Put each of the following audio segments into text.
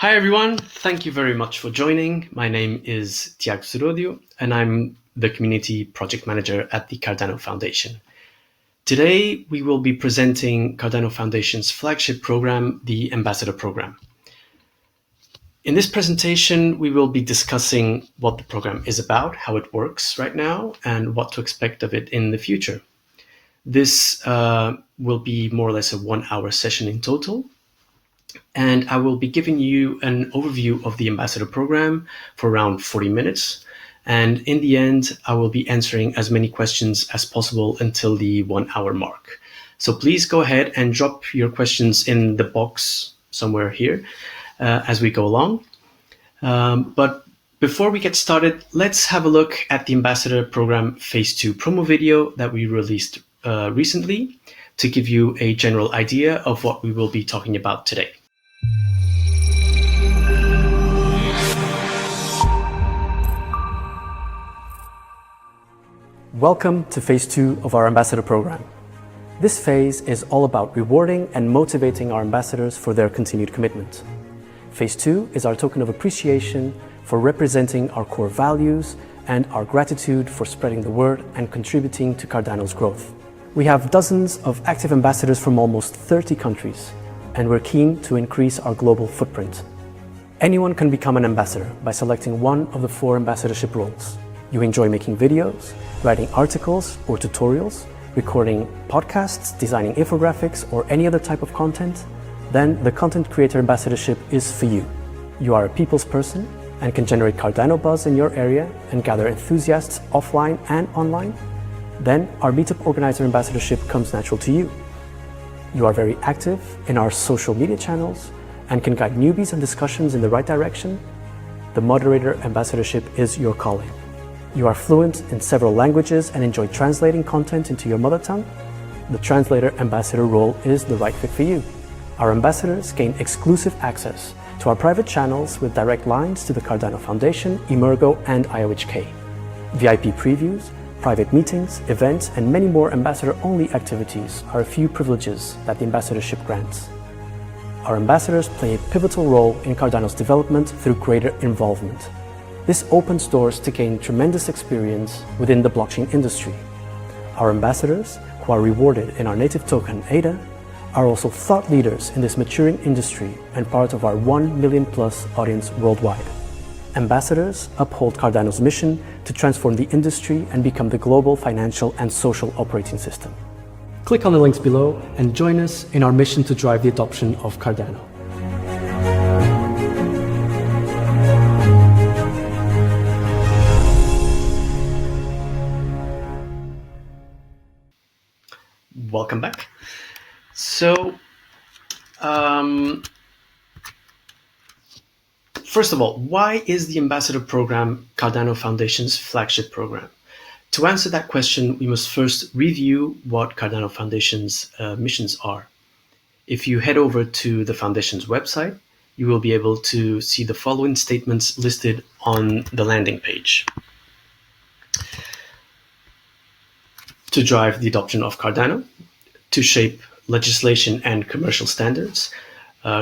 Hi, everyone. Thank you very much for joining. My name is Tiago Surodio, and I'm the Community Project Manager at the Cardano Foundation. Today, we will be presenting Cardano Foundation's flagship program, the Ambassador Program. In this presentation, we will be discussing what the program is about, how it works right now, and what to expect of it in the future. This will be more or less a 1-hour session in total. And I will be giving you an overview of the Ambassador Program for around 40 minutes. And in the end, I will be answering as many questions as possible until the 1-hour mark. So please go ahead and drop your questions in the box somewhere here as we go along. But before we get started, let's have a look at the Ambassador Program Phase 2 promo video that we released recently to give you a general idea of what we will be talking about today. Welcome to Phase 2 of our Ambassador Program. This phase is all about rewarding and motivating our ambassadors for their continued commitment. Phase 2 is our token of appreciation for representing our core values and our gratitude for spreading the word and contributing to Cardano's growth. We have dozens of active ambassadors from almost 30 countries, and we're keen to increase our global footprint. Anyone can become an ambassador by selecting one of the 4 ambassadorship roles. You enjoy making videos, writing articles or tutorials, recording podcasts, designing infographics, or any other type of content, then the Content Creator Ambassadorship is for you. You are a people's person and can generate Cardano buzz in your area and gather enthusiasts offline and online. Then our Meetup Organizer Ambassadorship comes natural to you. You are very active in our social media channels and can guide newbies and discussions in the right direction. The Moderator Ambassadorship is your calling. You are fluent in several languages and enjoy translating content into your mother tongue. The Translator Ambassador role is the right fit for you. Our ambassadors gain exclusive access to our private channels with direct lines to the Cardano Foundation, Emergo, and IOHK. VIP previews, private meetings, events, and many more ambassador-only activities are a few privileges that the ambassadorship grants. Our ambassadors play a pivotal role in Cardano's development through greater involvement. This opens doors to gain tremendous experience within the blockchain industry. Our ambassadors, who are rewarded in our native token ADA, are also thought leaders in this maturing industry and part of our 1 million plus audience worldwide. Ambassadors uphold Cardano's mission to transform the industry and become the global financial and social operating system. Click on the links below and join us in our mission to drive the adoption of Cardano. Welcome back. So, first of all, why is the Ambassador Program Cardano Foundation's flagship program? To answer that question, we must first review what Cardano Foundation's missions are. If you head over to the Foundation's website, you will be able to see the following statements listed on the landing page. To drive the adoption of Cardano, to shape legislation and commercial standards,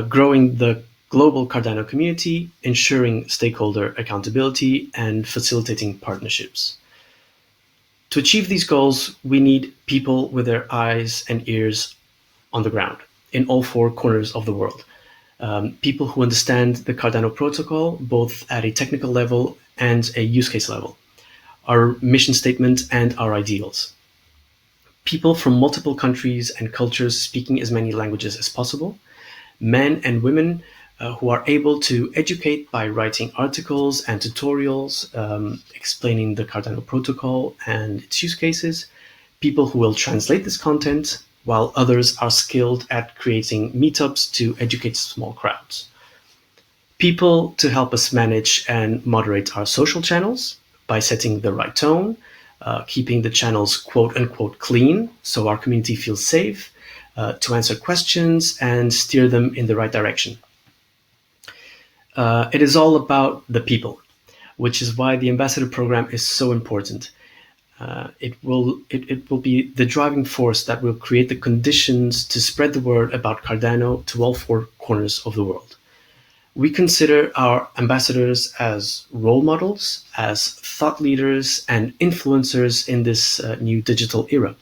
growing the global Cardano community, ensuring stakeholder accountability, and facilitating partnerships. To achieve these goals, we need people with their eyes and ears on the ground in all 4 corners of the world. People who understand the Cardano protocol, both at a technical level and a use case level, our mission statement and our ideals. People from multiple countries and cultures speaking as many languages as possible, men and women who are able to educate by writing articles and tutorials explaining the Cardano protocol and its use cases, people who will translate this content, while others are skilled at creating meetups to educate small crowds. People to help us manage and moderate our social channels by setting the right tone, keeping the channels quote-unquote clean so our community feels safe, to answer questions and steer them in the right direction. It is all about the people, which is why the Ambassador Program is so important. It will be the driving force that will create the conditions to spread the word about Cardano to all 4 corners of the world. We consider our ambassadors as role models, as thought leaders and influencers in this new digital era.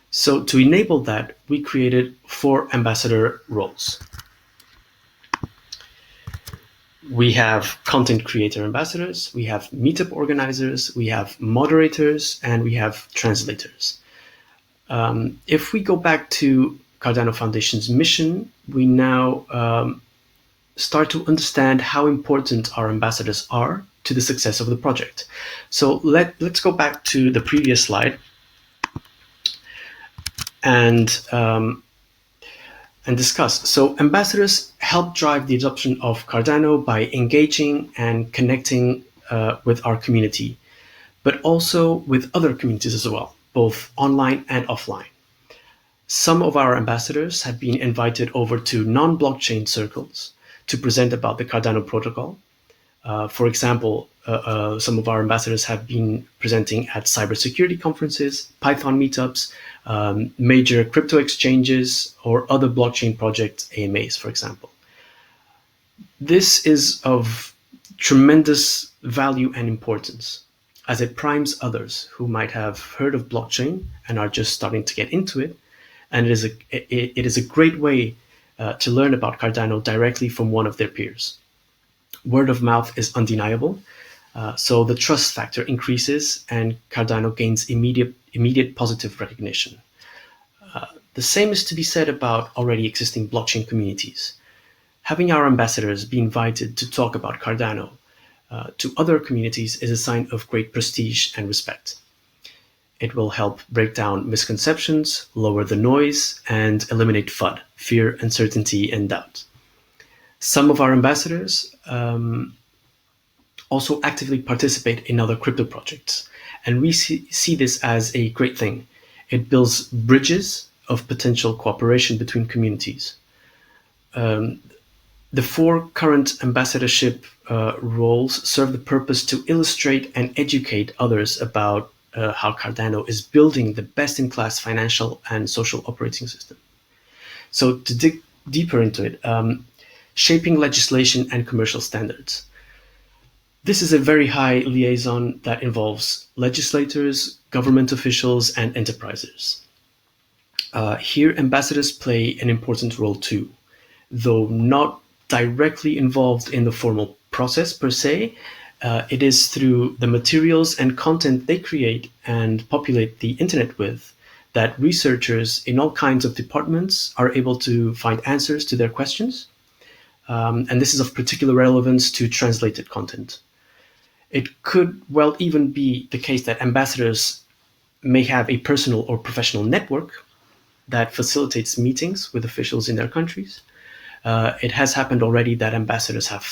So to enable that, we created 4 ambassador roles. We have content creator ambassadors, we have meetup organizers, we have moderators, and we have translators. If we go back to Cardano Foundation's mission, we now start to understand how important our ambassadors are to the success of the project. So let's go back to the previous slide and discuss. So ambassadors help drive the adoption of Cardano by engaging and connecting with our community, but also with other communities as well, both online and offline. Some of our ambassadors have been invited over to non-blockchain circles to present about the Cardano protocol. For example, some of our ambassadors have been presenting at cybersecurity conferences, Python meetups, major crypto exchanges, or other blockchain project AMAs, for example. This is of tremendous value and importance, as it primes others who might have heard of blockchain and are just starting to get into it. And it is a great way to learn about Cardano directly from one of their peers. Word of mouth is undeniable, so the trust factor increases and Cardano gains immediate positive recognition. The same is to be said about already existing blockchain communities. Having our ambassadors be invited to talk about Cardano to other communities is a sign of great prestige and respect. It will help break down misconceptions, lower the noise, and eliminate FUD, fear, uncertainty, and doubt. Some of our ambassadors also actively participate in other crypto projects, and we see this as a great thing. It builds bridges of potential cooperation between communities. The 4 current ambassadorship roles serve the purpose to illustrate and educate others about how Cardano is building the best-in-class financial and social operating system. So to dig deeper into it, shaping legislation and commercial standards. This is a very high liaison that involves legislators, government officials, and enterprises. Here, ambassadors play an important role too, though not directly involved in the formal process per se. It is through the materials and content they create and populate the internet with that researchers in all kinds of departments are able to find answers to their questions. And this is of particular relevance to translated content. It could well even be the case that ambassadors may have a personal or professional network that facilitates meetings with officials in their countries. It has happened already that ambassadors have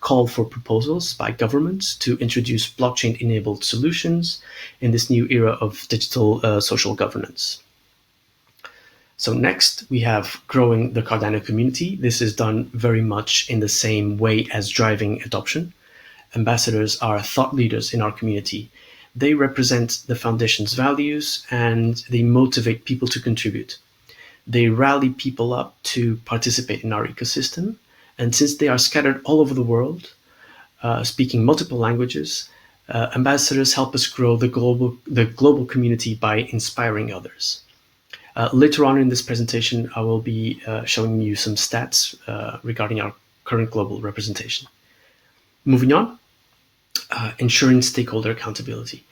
called for proposals by governments to introduce blockchain-enabled solutions in this new era of digital social governance. So next, we have growing the Cardano community. This is done very much in the same way as driving adoption. Ambassadors are thought leaders in our community. They represent the foundation's values and they motivate people to contribute. They rally people up to participate in our ecosystem. And since they are scattered all over the world, speaking multiple languages, ambassadors help us grow the global community by inspiring others. Later on in this presentation, I will be showing you some stats regarding our current global representation. Moving on, ensuring stakeholder accountability.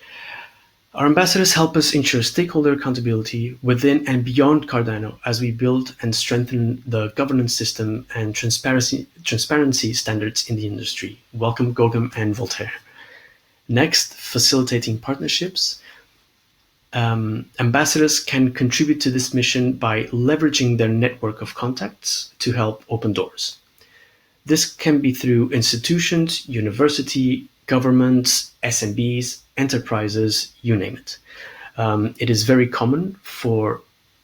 Our ambassadors help us ensure stakeholder accountability within and beyond Cardano as we build and strengthen the governance system and transparency standards in the industry. Welcome, Gauguin and Voltaire. Next, facilitating partnerships. Ambassadors can contribute to this mission by leveraging their network of contacts to help open doors. This can be through institutions, university, governments, SMBs, enterprises, you name it. It is very common for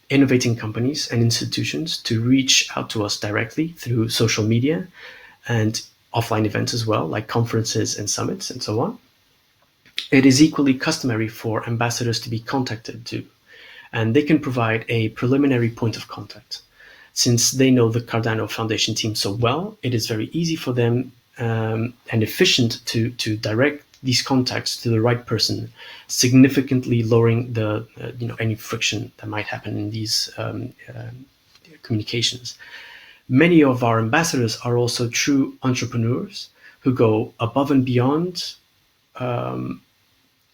innovating companies and institutions to reach out to us directly through social media and offline events as well, like conferences and summits and so on. It is equally customary for ambassadors to be contacted too, and they can provide a preliminary point of contact. Since they know the Cardano Foundation team so well, it is very easy for them and efficient to direct these contacts to the right person, significantly lowering the any friction that might happen in these communications. Many of our ambassadors are also true entrepreneurs who go above and beyond.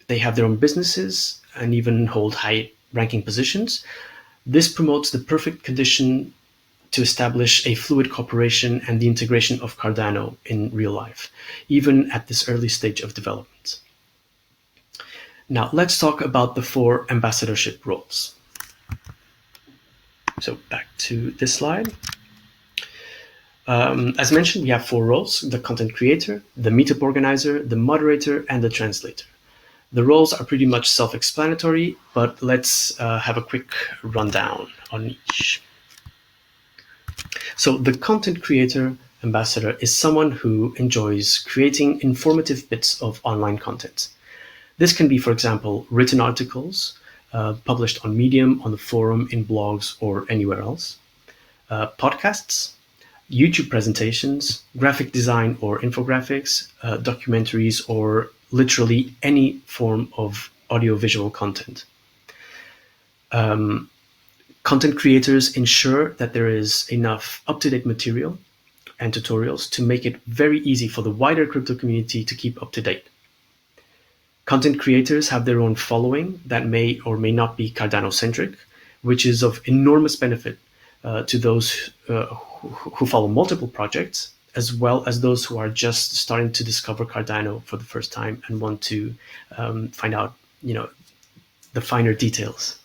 They have their own businesses and even hold high-ranking positions. This promotes the perfect condition to establish a fluid cooperation and the integration of Cardano in real life, even at this early stage of development. Now, let's talk about the 4 ambassadorship roles. So back to this slide. As mentioned, we have 4 roles: the content creator, the meetup organizer, the moderator, and the translator. The roles are pretty much self-explanatory, but let's have a quick rundown on each. So the content creator ambassador is someone who enjoys creating informative bits of online content. This can be, for example, written articles published on Medium, on the forum, in blogs, or anywhere else, podcasts, YouTube presentations, graphic design or infographics, documentaries, or literally any form of audiovisual content. Content creators ensure that there is enough up-to-date material and tutorials to make it very easy for the wider crypto community to keep up to date. Content creators have their own following that may or may not be Cardano-centric, which is of enormous benefit to those who follow multiple projects, as well as those who are just starting to discover Cardano for the first time and want to find out, the finer details.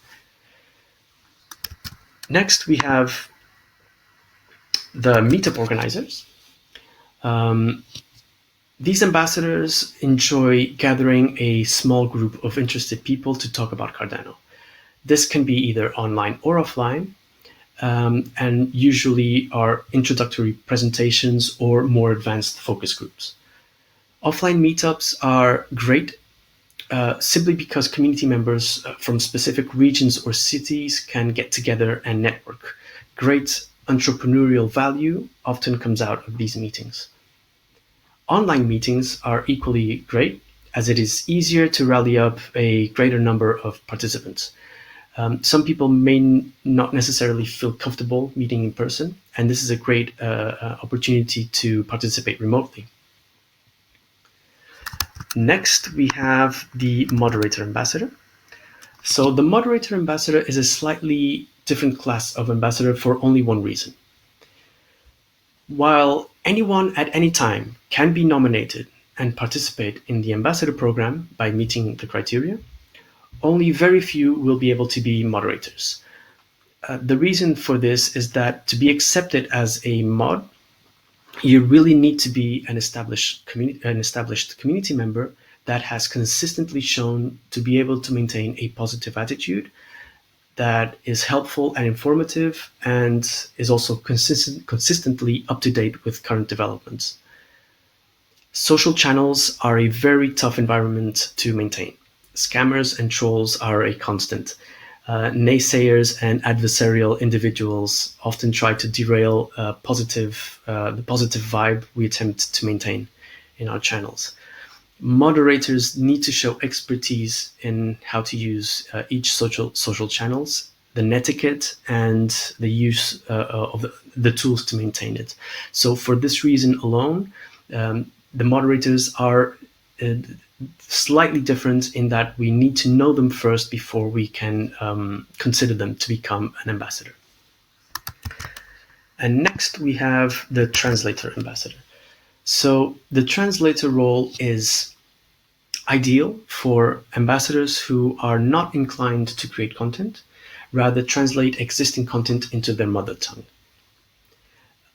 Next, we have the meetup organizers. These ambassadors enjoy gathering a small group of interested people to talk about Cardano. This can be either online or offline, and usually are introductory presentations or more advanced focus groups. Offline meetups are great simply because community members from specific regions or cities can get together and network. Great entrepreneurial value often comes out of these meetings. Online meetings are equally great, as it is easier to rally up a greater number of participants. Some people may not necessarily feel comfortable meeting in person, and this is a great opportunity to participate remotely. Next, we have the moderator ambassador. So the moderator ambassador is a slightly different class of ambassador for only one reason. While anyone at any time can be nominated and participate in the ambassador program by meeting the criteria, only very few will be able to be moderators. The reason for this is that to be accepted as a mod, you really need to be an established community member that has consistently shown to be able to maintain a positive attitude, that is helpful and informative, and is also consistently up to date with current developments. Social channels are a very tough environment to maintain. Scammers and trolls are a constant. Naysayers and adversarial individuals often try to derail the positive vibe we attempt to maintain in our channels. Moderators need to show expertise in how to use each social channels, the netiquette, and the use of the tools to maintain it. So for this reason alone, the moderators are slightly different in that we need to know them first before we can consider them to become an ambassador. And next we have the translator ambassador. So the translator role is ideal for ambassadors who are not inclined to create content, rather translate existing content into their mother tongue.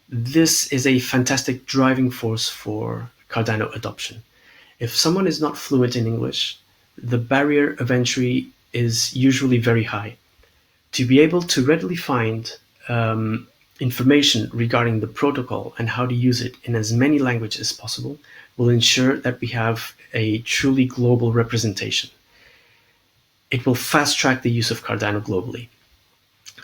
This is a fantastic driving force for Cardano adoption. If someone is not fluent in English, the barrier of entry is usually very high. To be able to readily find information regarding the protocol and how to use it in as many languages as possible will ensure that we have a truly global representation. It will fast track the use of Cardano globally.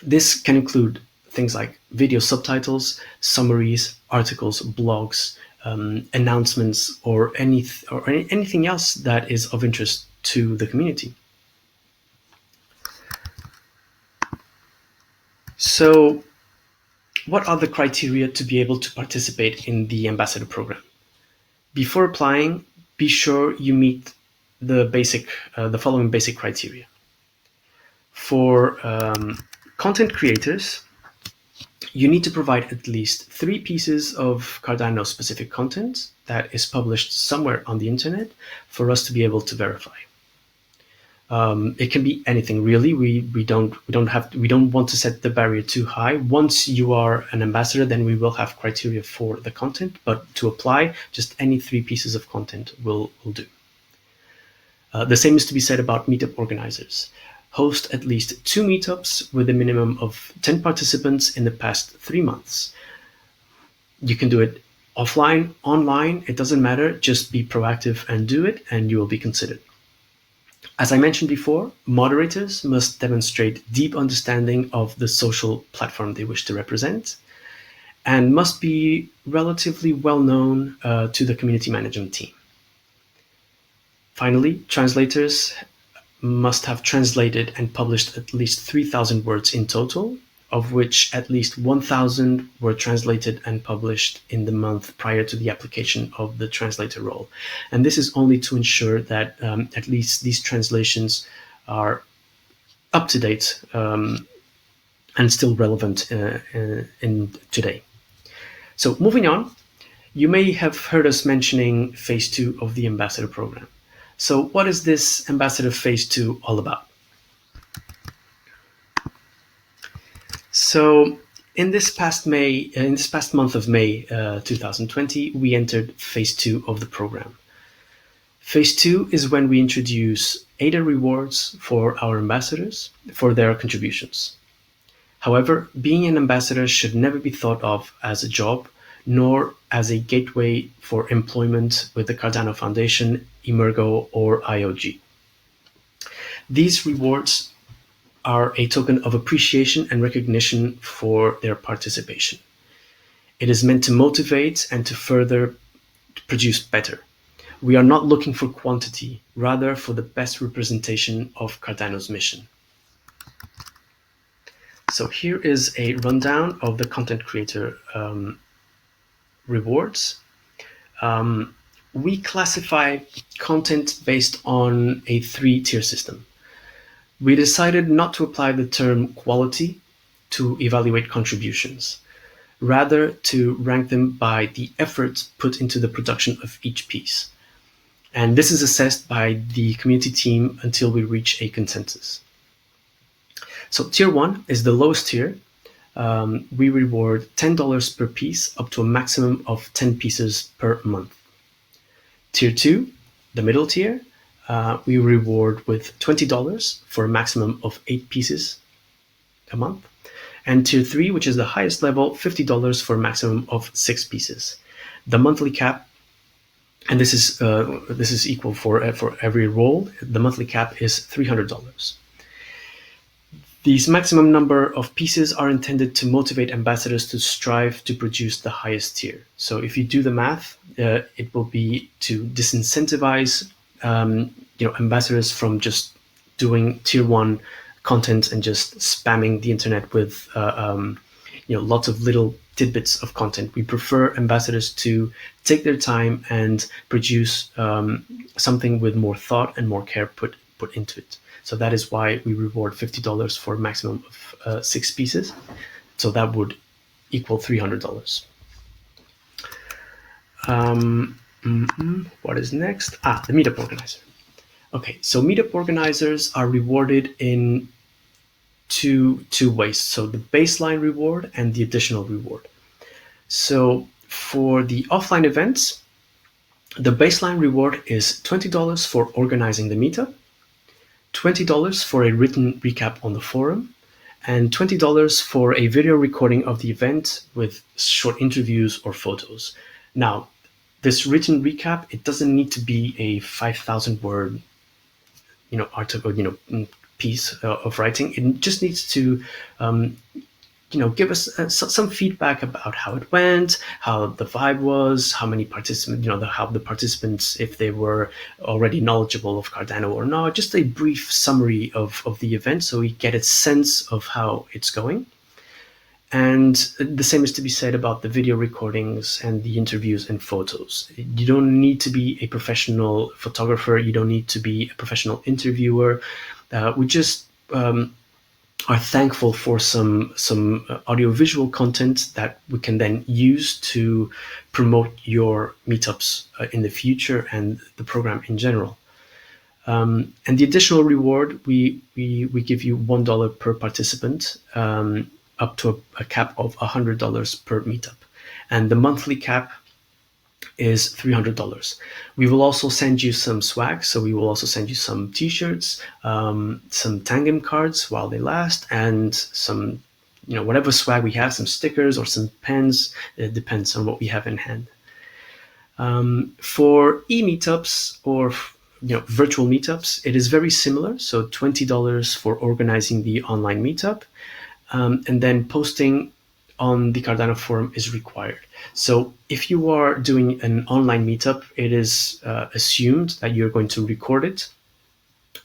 This can include things like video subtitles, summaries, articles, blogs, announcements, or anything else that is of interest to the community. So, what are the criteria to be able to participate in the ambassador program? Before applying, be sure you meet the following basic criteria. For content creators, you need to provide at least 3 pieces of Cardano specific content that is published somewhere on the internet for us to be able to verify. It can be anything really. We don't want to set the barrier too high. Once you are an ambassador, then we will have criteria for the content, but to apply, just any 3 pieces of content will do. The same is to be said about meetup organizers. Host at least 2 meetups with a minimum of 10 participants in the past 3 months. You can do it offline, online, it doesn't matter. Just be proactive and do it, and you will be considered. As I mentioned before, moderators must demonstrate deep understanding of the social platform they wish to represent and must be relatively well known to the community management team. Finally, translators must have translated and published at least 3,000 words in total, of which at least 1,000 were translated and published in the month prior to the application of the translator role. And this is only to ensure that at least these translations are up to date and still relevant in today. So moving on, you may have heard us mentioning phase 2 of the ambassador program. So what is this ambassador phase 2 all about? So in this past month of May 2020, we entered phase 2 of the program. Phase 2 is when we introduce ADA rewards for our ambassadors for their contributions. However, being an ambassador should never be thought of as a job, nor as a gateway for employment with the Cardano Foundation, Emergo, or IOG. These rewards are a token of appreciation and recognition for their participation. It is meant to motivate and to further produce better. We are not looking for quantity, rather for the best representation of Cardano's mission. So here is a rundown of the content creator rewards. We classify content based on a 3-tier system. We decided not to apply the term quality to evaluate contributions, rather to rank them by the effort put into the production of each piece. And this is assessed by the community team until we reach a consensus. So tier 1 is the lowest tier. We reward $10 per piece up to a maximum of 10 pieces per month. Tier 2, the middle tier, we reward with $20 for a maximum of 8 pieces a month. And tier 3, which is the highest level, $50 for a maximum of 6 pieces. The monthly cap, and this is equal for every role, the monthly cap is $300. These maximum number of pieces are intended to motivate ambassadors to strive to produce the highest tier. So if you do the math, it will be to disincentivize ambassadors from just doing tier 1 content and just spamming the internet with lots of little tidbits of content. We prefer ambassadors to take their time and produce something with more thought and more care put into it. So that is why we reward $50 for a maximum of 6 pieces. So that would equal $300. What is next? The meetup organizer. Okay, so meetup organizers are rewarded in two ways. So the baseline reward and the additional reward. So for the offline events, the baseline reward is $20 for organizing the meetup, $20 for a written recap on the forum, and $20 for a video recording of the event with short interviews or photos. Now, this written recap, it doesn't need to be a 5,000 word article, piece of writing. It just needs to give us some feedback about how it went, how the vibe was, how many participants, how the participants, if they were already knowledgeable of Cardano or not, just a brief summary of the event so we get a sense of how it's going. And the same is to be said about the video recordings and the interviews and photos. You don't need to be a professional photographer. You don't need to be a professional interviewer. We just are thankful for some audiovisual content that we can then use to promote your meetups in the future and the program in general. And the additional reward, we give you $1 per participant, up to a cap of $100 per meetup. And the monthly cap is $300. We will also send you some swag. So we will also send you some t-shirts, some Tangem cards while they last, and some, whatever swag we have, some stickers or some pens. It depends on what we have in hand. For e-meetups or virtual meetups, it is very similar. So $20 for organizing the online meetup. And then posting on the Cardano forum is required. So if you are doing an online meetup, it is assumed that you're going to record it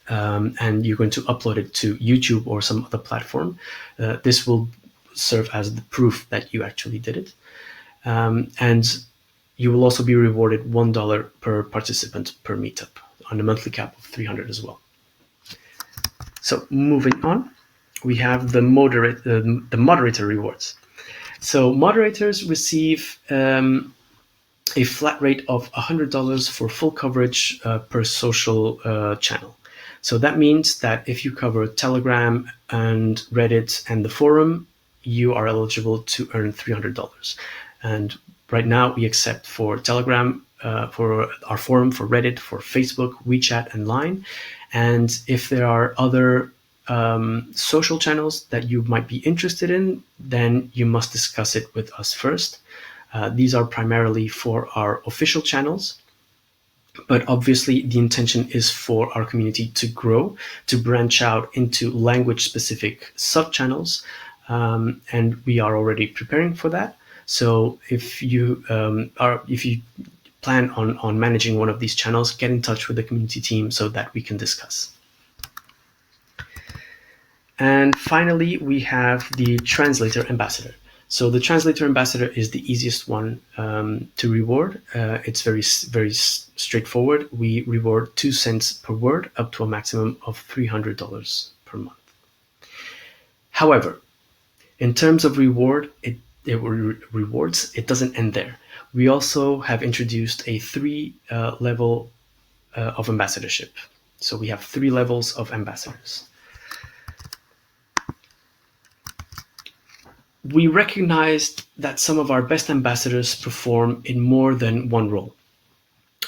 and you're going to upload it to YouTube or some other platform. This will serve as the proof that you actually did it. And you will also be rewarded $1 per participant per meetup on a monthly cap of $300 as well. So moving on, we have the moderator rewards. So moderators receive a flat rate of $100 for full coverage per social channel. So that means that if you cover Telegram and Reddit and the forum, you are eligible to earn $300. And right now we accept for Telegram, for our forum, for Reddit, for Facebook, WeChat, and Line. And if there are other social channels that you might be interested in, then you must discuss it with us first. These are primarily for our official channels, but obviously the intention is for our community to grow, to branch out into language-specific sub-channels, and we are already preparing for that. So if you plan on managing one of these channels, get in touch with the community team so that we can discuss. And finally, we have the Translator Ambassador. So the Translator Ambassador is the easiest one to reward. It's very straightforward. We reward 2 cents per word up to a maximum of $300 per month. However, in terms of rewards, it doesn't end there. We also have introduced a 3 level of ambassadorship. So we have 3 levels of ambassadors. We recognized that some of our best ambassadors perform in more than one role.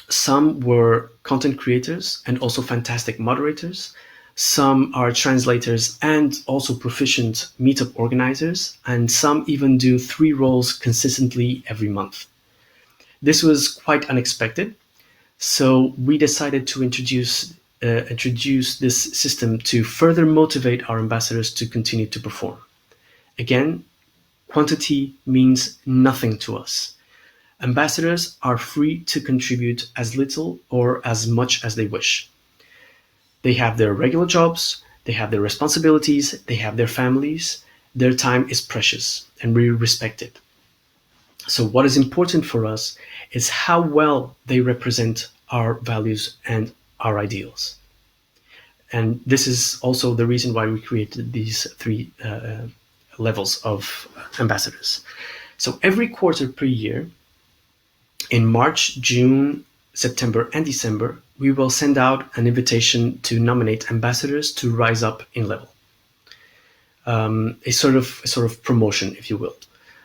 Some were content creators and also fantastic moderators. Some are translators and also proficient meetup organizers, and some even do 3 roles consistently every month. This was quite unexpected, so we decided to introduce this system to further motivate our ambassadors to continue to perform. Again, quantity means nothing to us. Ambassadors are free to contribute as little or as much as they wish. They have their regular jobs, they have their responsibilities, they have their families. Their time is precious and we respect it. So what is important for us is how well they represent our values and our ideals. And this is also the reason why we created these 3 levels of ambassadors. So every quarter per year, in March, June, September, and December, we will send out an invitation to nominate ambassadors to rise up in level. A sort of promotion, if you will.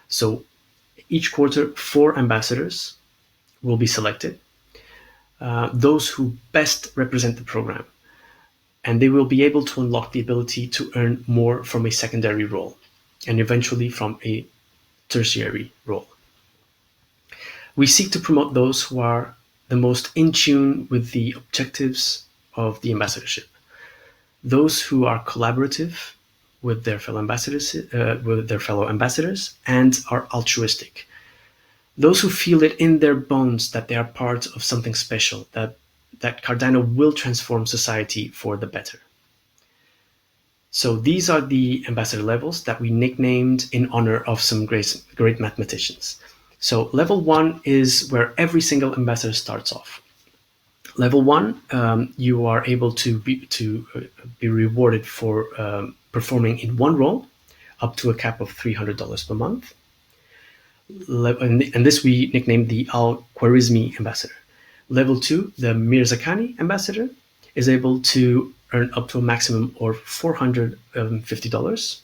So each quarter, 4 ambassadors will be selected, those who best represent the program, and they will be able to unlock the ability to earn more from a secondary role and eventually from a tertiary role. We seek to promote those who are the most in tune with the objectives of the ambassadorship, those who are collaborative, with their fellow ambassadors, and are altruistic. Those who feel it in their bones that they are part of something special, that Cardano will transform society for the better. So these are the ambassador levels that we nicknamed in honor of some great mathematicians. So level 1 is where every single ambassador starts off. Level 1, you are able to be rewarded for performing in one role, up to a cap of $300 per month. And this we nicknamed the Al-Khwarizmi ambassador. Level 2, the Mirzakhani ambassador, is able to earn up to a maximum of $450.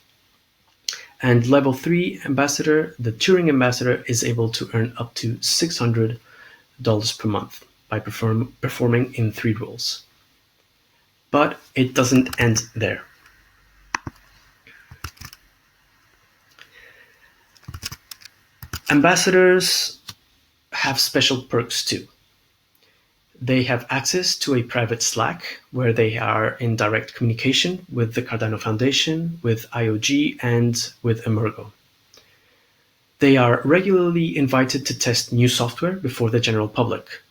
And level 3 ambassador, the Turing ambassador, is able to earn up to $600 per month by performing in 3 roles. But it doesn't end there. Ambassadors have special perks too. They have access to a private Slack where they are in direct communication with the Cardano Foundation, with IOG, and with Emurgo. They are regularly invited to test new software before the general public.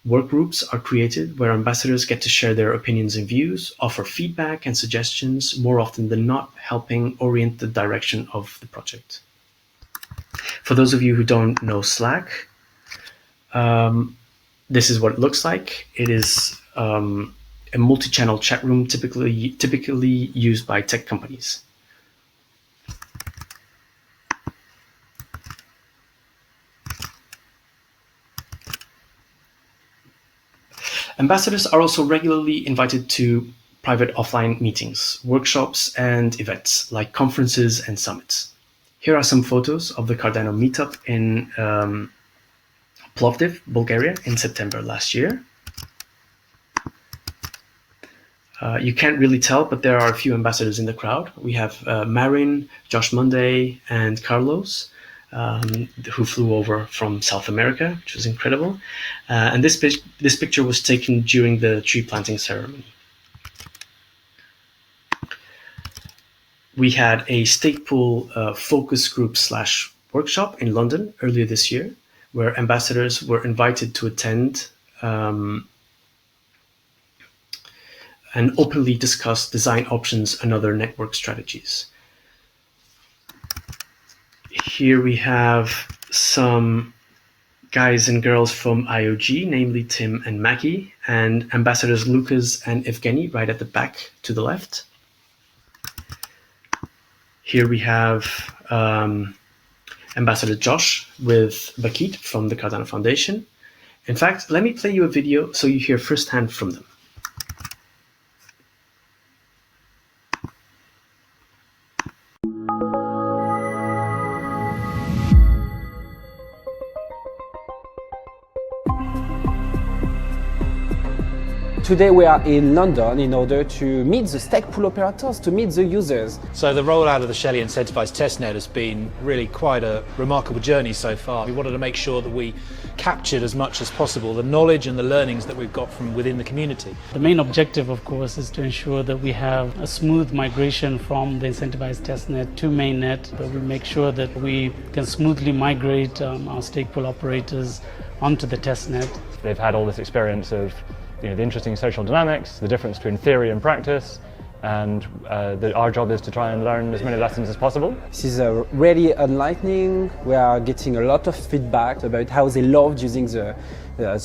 Work groups are created where ambassadors get to share their opinions and views, offer feedback and suggestions, more often than not helping orient the direction of the project. For those of you who don't know Slack, this is what it looks like. It is a multi-channel chat room typically used by tech companies. Ambassadors are also regularly invited to private offline meetings, workshops, and events like conferences and summits. Here are some photos of the Cardano meetup in Plovdiv, Bulgaria, in September last year. You can't really tell, but there are a few ambassadors in the crowd. We have Marin, Josh Monday, and Carlos, who flew over from South America, which was incredible. And this picture was taken during the tree planting ceremony. We had a stake pool focus group / workshop in London earlier this year, where ambassadors were invited to attend and openly discuss design options and other network strategies. Here we have some guys and girls from IOG, namely Tim and Maggie, and ambassadors Lucas and Evgeny right at the back to the left. Here we have Ambassador Josh with Bakit from the Cardano Foundation. In fact, let me play you a video so you hear firsthand from them. Today we are in London in order to meet the stake pool operators, to meet the users. So the rollout of the Shelley Incentivized Testnet has been really quite a remarkable journey so far. We wanted to make sure that we captured as much as possible the knowledge and the learnings that we've got from within the community. The main objective, of course, is to ensure that we have a smooth migration from the Incentivized Testnet to mainnet, that we make sure that we can smoothly migrate our stake pool operators onto the testnet. They've had all this experience of the interesting social dynamics, the difference between theory and practice, and our job is to try and learn as many lessons as possible. This is really enlightening. We are getting a lot of feedback about how they loved using the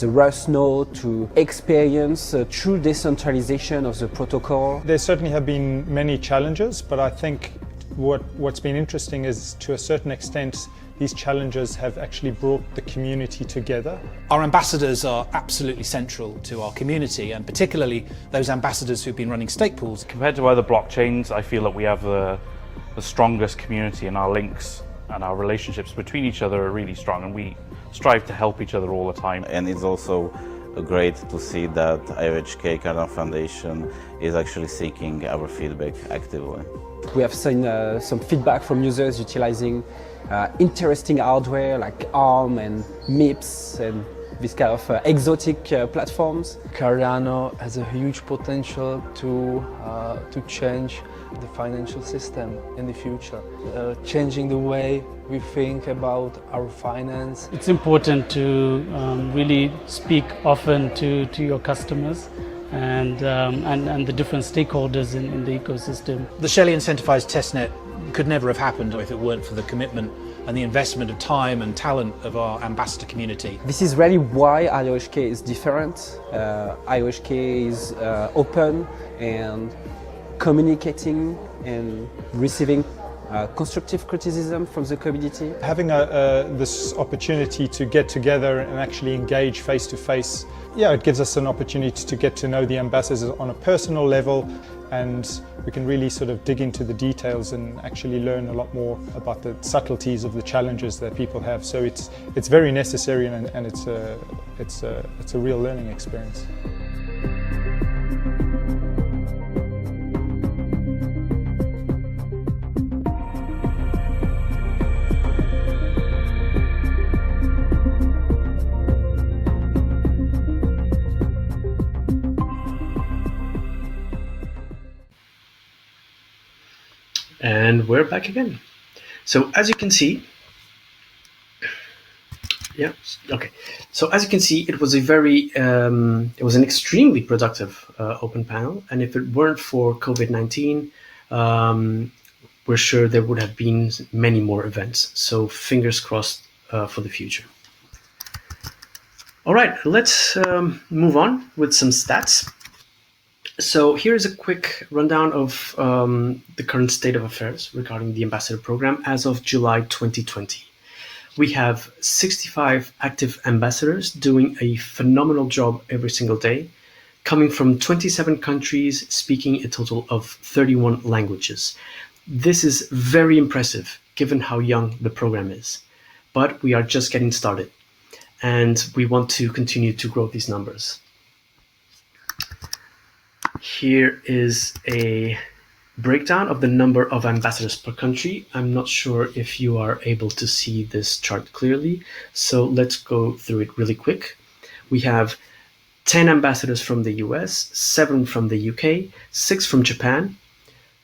Rust node to experience true decentralization of the protocol. There certainly have been many challenges, but I think what's been interesting is, to a certain extent, these challenges have actually brought the community together. Our ambassadors are absolutely central to our community, and particularly those ambassadors who've been running stake pools. Compared to other blockchains, I feel that we have the strongest community, and our links and our relationships between each other are really strong, and we strive to help each other all the time. And it's also great to see that IOHK Cardano Foundation is actually seeking our feedback actively. We have seen some feedback from users utilizing interesting hardware like ARM and MIPS and this kind of exotic platforms. Cardano has a huge potential to change the financial system in the future, changing the way we think about our finance. It's important to really speak often to your customers and the different stakeholders in the ecosystem. The Shelley Incentivized Testnet could never have happened if it weren't for the commitment and the investment of time and talent of our ambassador community. This is really why IOHK is different. IOHK is open and communicating and receiving constructive criticism from the community. Having this opportunity to get together and actually engage face to face, it gives us an opportunity to get to know the ambassadors on a personal level, and we can really sort of dig into the details and actually learn a lot more about the subtleties of the challenges that people have. So it's very necessary, and it's a real learning experience. And we're back again. So as you can see, So as you can see, it was it was an extremely productive open panel. And if it weren't for COVID-19, we're sure there would have been many more events. So fingers crossed for the future. All right, let's move on with some stats. So here's a quick rundown of the current state of affairs regarding the ambassador program as of July 2020. We have 65 active ambassadors doing a phenomenal job every single day, coming from 27 countries, speaking a total of 31 languages. This is very impressive given how young the program is, but we are just getting started and we want to continue to grow these numbers. Here is a breakdown of the number of ambassadors per country. I'm not sure if you are able to see this chart clearly, so let's go through it really quick. We have 10 ambassadors from the US, 7 from the UK, 6 from Japan,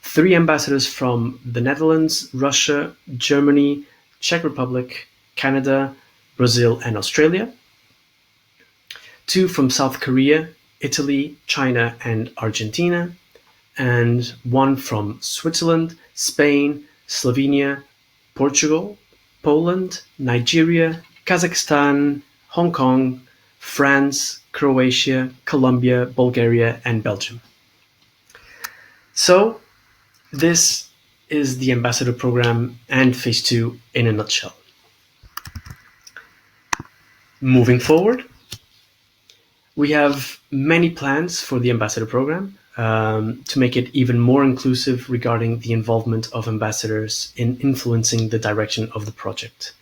3 ambassadors from the Netherlands, Russia, Germany, Czech Republic, Canada, Brazil, and Australia, 2 from South Korea, Italy, China, and Argentina, and 1 from Switzerland, Spain, Slovenia, Portugal, Poland, Nigeria, Kazakhstan, Hong Kong, France, Croatia, Colombia, Bulgaria, and Belgium. So this is the ambassador program and phase 2 in a nutshell. Moving forward, we have many plans for the ambassador program to make it even more inclusive regarding the involvement of ambassadors in influencing the direction of the project.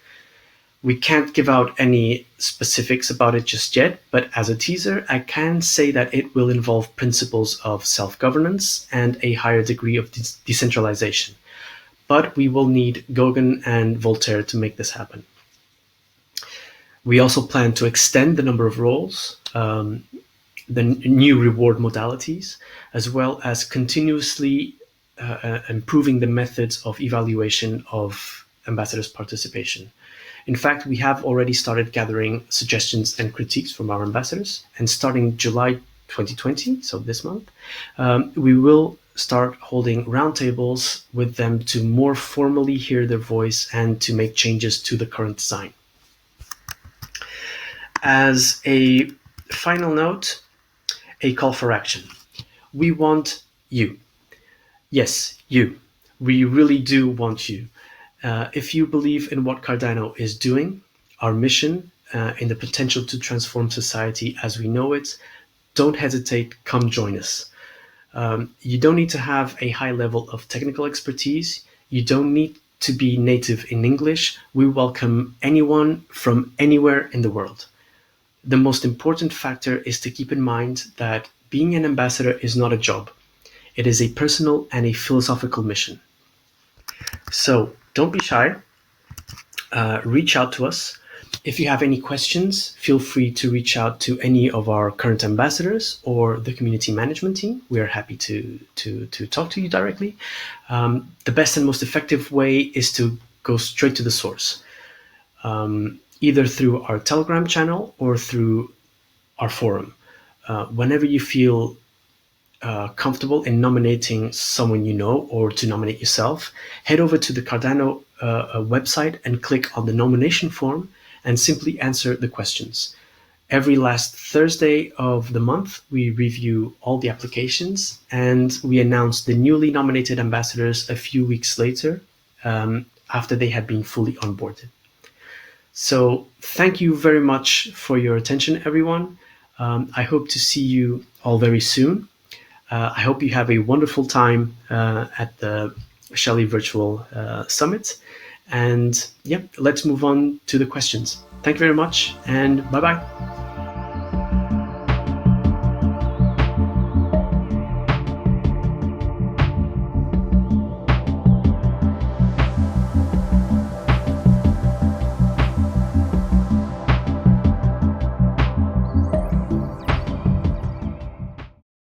We can't give out any specifics about it just yet, but as a teaser, I can say that it will involve principles of self-governance and a higher degree of decentralization. But we will need Gauguin and Voltaire to make this happen. We also plan to extend the number of roles, the new reward modalities, as well as continuously improving the methods of evaluation of ambassadors' participation. In fact, we have already started gathering suggestions and critiques from our ambassadors, and starting July 2020, so this month, we will start holding roundtables with them to more formally hear their voice and to make changes to the current design. As a final note, a call for action. We want you. Yes, you. We really do want you. If you believe in what Cardano is doing, our mission, in the potential to transform society as we know it, don't hesitate, come join us. You don't need to have a high level of technical expertise. You don't need to be native in English. We welcome anyone from anywhere in the world. The most important factor is to keep in mind that being an ambassador is not a job. It is a personal and a philosophical mission. So don't be shy. Reach out to us. If you have any questions, feel free to reach out to any of our current ambassadors or the community management team. We are happy to talk to you directly. The best and most effective way is to go straight to the source, either through our Telegram channel or through our forum. Whenever you feel comfortable in nominating someone you know or to nominate yourself, head over to the Cardano website and click on the nomination form and simply answer the questions. Every last Thursday of the month, we review all the applications and we announce the newly nominated ambassadors a few weeks later after they had been fully onboarded. So thank you very much for your attention, everyone. I hope to see you all very soon. I hope you have a wonderful time at the Shelley Virtual Summit. And yep, let's move on to the questions. Thank you very much, and bye-bye.